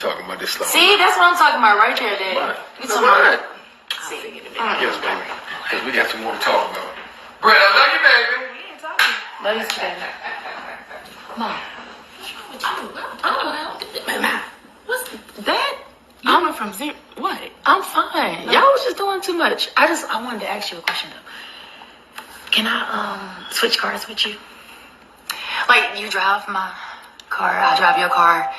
Talking about this slow. See, that's what I'm talking about right there, Daddy. What? You talking about? See. Yes, baby. Because we got some more to talk about. Brett, I love you, baby. We ain't talking. Love you, Daddy. Mom. What's that? You went from zero. What? I'm fine. No. Y'all was just doing too much. I wanted to ask you a question though. Can I switch cars with you? Like you drive my car, I drive your car.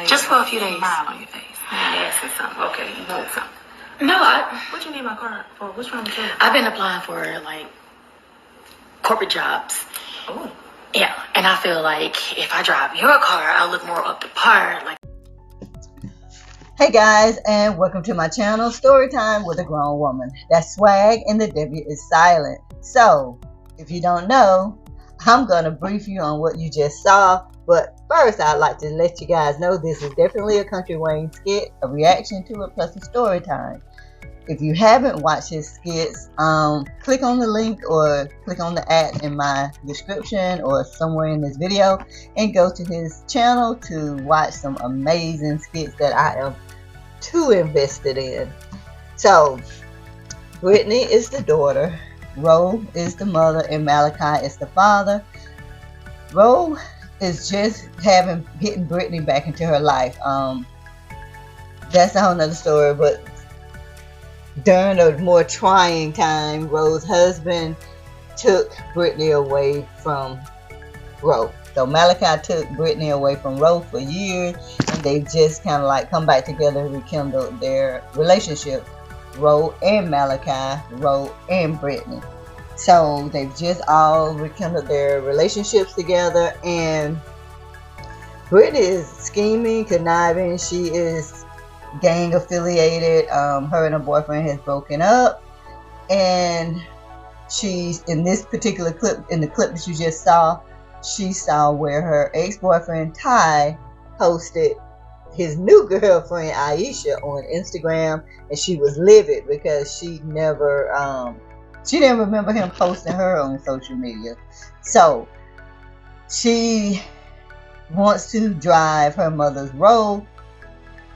Just for a few days. Smile on your face. Asking something. Okay, you want something? No, what you need my car for? What's wrong with you? I've been applying for like corporate jobs. Oh. Yeah, and I feel like if I drive your car, I'll look more up to par. Like. Hey guys, and welcome to my channel, Storytime with a Grown Woman. That's swag and the W is silent. So, if you don't know, I'm going to brief you on what you just saw. But first, I'd like to let you guys know this is definitely a Kountry Wayne skit, a reaction to it, plus a story time. If you haven't watched his skits, click on the link or click on the ad in my description or somewhere in this video and go to his channel to watch some amazing skits that I am too invested in. So, Brittany is the daughter, Ro is the mother, and Malachi is the father. Ro is just getting Brittany back into her life. That's a whole nother story, but during a more trying time, Ro's husband took Brittany away from Ro. So Malachi took Brittany away from Ro for years, and they've just kind of like come back together and rekindled their relationship. Ro and Malachi, Ro and Brittany. So they've just all rekindled their relationships together, and Brittany is scheming, conniving. She is gang affiliated. Her and her boyfriend has broken up, and she's in this particular clip, in the clip that you just saw, she saw where her ex-boyfriend Ty posted his new girlfriend Aisha on Instagram, and she was livid because she didn't remember him posting her on social media. So she wants to drive her mother's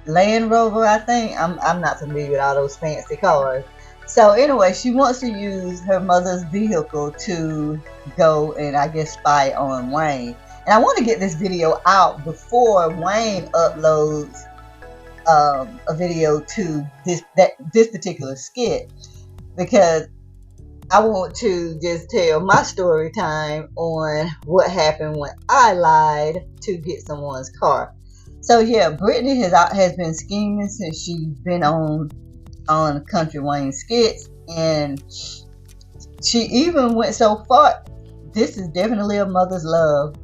Land Rover, I think. I'm not familiar with all those fancy cars. So anyway, she wants to use her mother's vehicle to go and I guess spy on Wayne. And I want to get this video out before Wayne uploads a video to this particular skit, because I want to just tell my story time on what happened when I lied to get someone's car. So yeah, Brittany has been scheming since she's been on Kountry Wayne skits, and she even went so far. This is definitely a mother's love,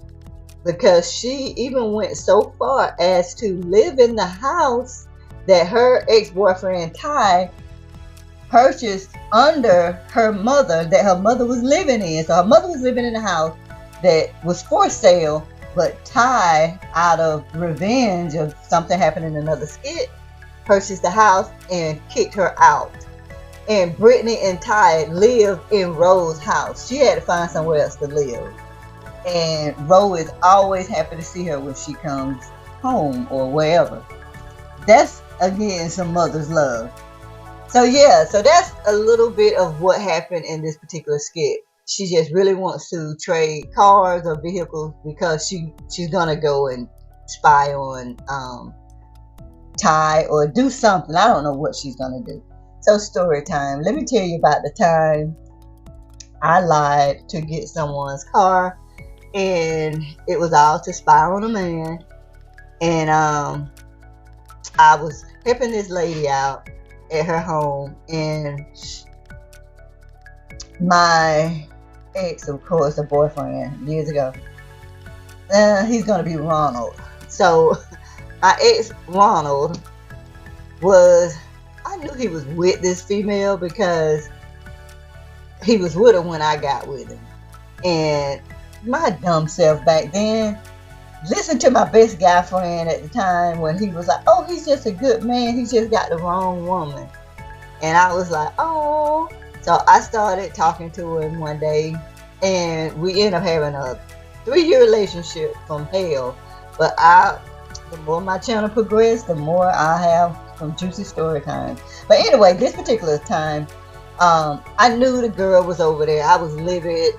because she even went so far as to live in the house that her ex-boyfriend Ty purchased under her mother, that her mother was living in. So her mother was living in a house that was for sale, but Ty, out of revenge of something happened in another skit, purchased the house and kicked her out. And Brittany and Ty lived in Ro's house. She had to find somewhere else to live. And Ro is always happy to see her when she comes home or wherever. That's, again, some mother's love. So yeah, so that's a little bit of what happened in this particular skit. She just really wants to trade cars or vehicles because she's gonna go and spy on Ty or do something. I don't know what she's gonna do. So story time. Let me tell you about the time I lied to get someone's car, and it was all to spy on a man. And I was helping this lady out at her home, and my ex, of course, a boyfriend years ago, he's gonna be Ronald. So my ex Ronald I knew he was with this female because he was with her when I got with him. And my dumb self back then listened to my best guy friend at the time when he was like, oh, he's just a good man, he's just got the wrong woman. And I was like, oh. So I started talking to him one day, and we ended up having a 3-year relationship from hell. But the more my channel progresses, the more I have some juicy story time. But anyway, this particular time, I knew the girl was over there. I was livid,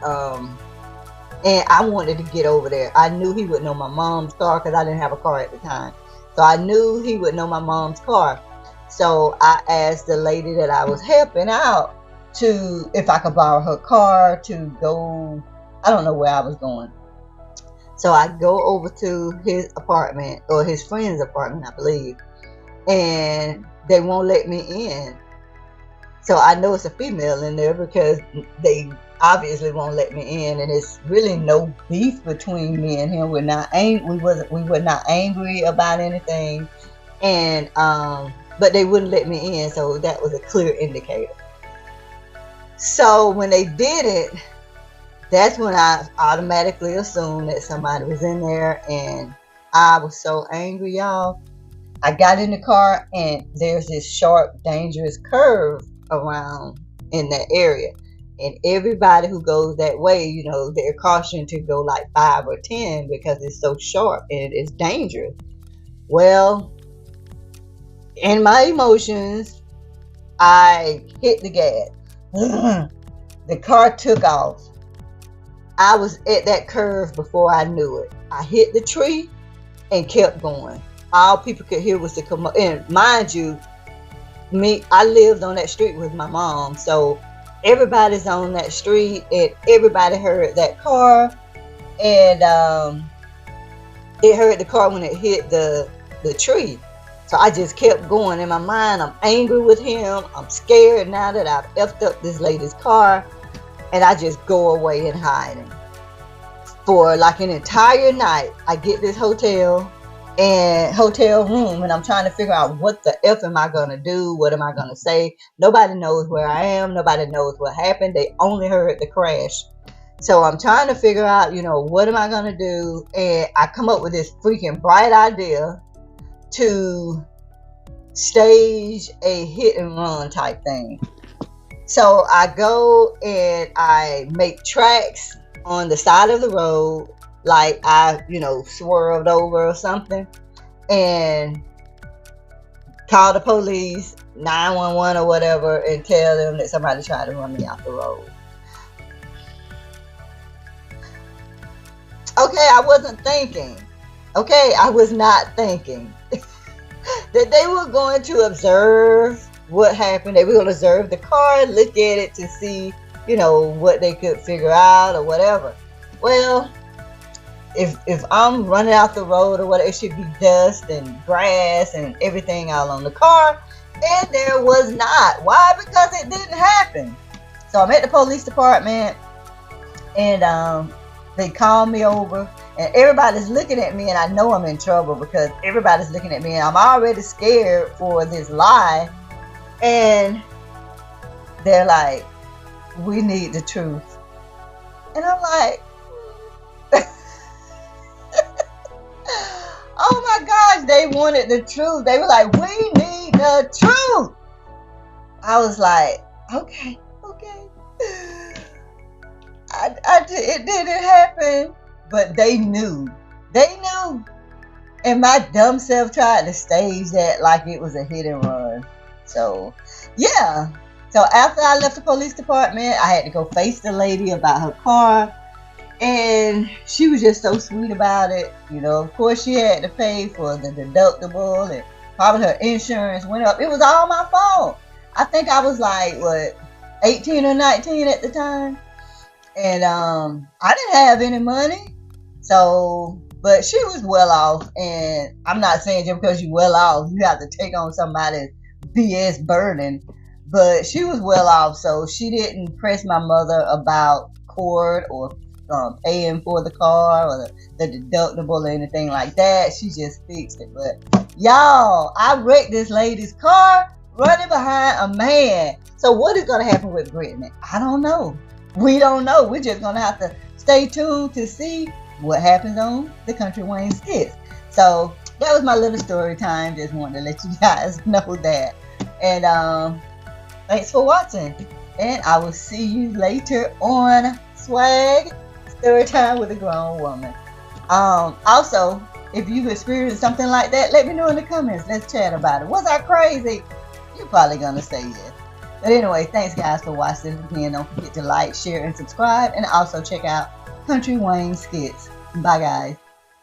and I wanted to get over there. I knew he would know my mom's car because I didn't have a car at the time. So I knew he would know my mom's car. So I asked the lady that I was helping out to if I could borrow her car to go. I don't know where I was going. So I go over to his apartment, or his friend's apartment, I believe, and they won't let me in. So I know it's a female in there because they obviously won't let me in, and it's really no beef between me and him. We were not angry about anything, and but they wouldn't let me in, so that was a clear indicator. So when they did it, that's when I automatically assumed that somebody was in there, and I was so angry, y'all. I got in the car, and there's this sharp, dangerous curve around in that area. And everybody who goes that way, you know, they're cautioned to go like 5 or 10 because it's so sharp and it's dangerous. Well, in my emotions, I hit the gas. The car took off. I was at that curve before I knew it. I hit the tree and kept going. All people could hear was the commotion. And mind you, I lived on that street with my mom, so everybody's on that street, and everybody heard that car, and it heard the car when it hit the tree. So I just kept going. In my mind, I'm angry with him. I'm scared now that I've effed up this lady's car, and I just go away and hide. For like an entire night, I get this hotel room, and I'm trying to figure out what the F am I going to do? What am I going to say? Nobody knows where I am. Nobody knows what happened. They only heard the crash. So I'm trying to figure out, you know, what am I going to do? And I come up with this freaking bright idea to stage a hit and run type thing. So I go and I make tracks on the side of the road, like I, you know, swerved over or something, and call the police, 911 or whatever, and tell them that somebody tried to run me off the road. Okay, I wasn't thinking. Okay, I was not thinking that they were going to observe what happened. They were going to observe the car, look at it to see, you know, what they could figure out or whatever. Well, if I'm running out the road or whatever, it should be dust and grass and everything all on the car, and there was not. Why? Because it didn't happen. So I'm at the police department, and they call me over, and everybody's looking at me, and I know I'm in trouble because everybody's looking at me, and I'm already scared for this lie. And they're like, "We need the truth." And I'm like, oh my gosh, they wanted the truth. They were like, "We need the truth." I was like, okay. It didn't happen, but they knew. And my dumb self tried to stage that like it was a hit and run. So, yeah. So after I left the police department, I had to go face the lady about her car. And she was just so sweet about it. You know, of course she had to pay for the deductible, and probably her insurance went up. It was all my fault. I think I was like, 18 or 19 at the time. And I didn't have any money. So, but she was well off. And I'm not saying just because you're well off, you have to take on somebody's BS burden. But she was well off, so she didn't press my mother about court or paying for the car or the deductible or anything like that. She just fixed it. But y'all, I wrecked this lady's car running behind a man. So what is going to happen with Brittany? I don't know. We don't know. We're just going to have to stay tuned to see what happens on the Kountry Wayne Skits. So that was my little story time. Just wanted to let you guys know that. And thanks for watching. And I will see you later on Swag Story Time with a Grown Woman. Also, If you've experienced something like that, let me know in the comments. Let's chat about it. Was I crazy? You're probably gonna say yes. But anyway, thanks guys for watching. Again, don't forget to like, share, and subscribe, and also check out Kountry Wayne Skits. Bye guys.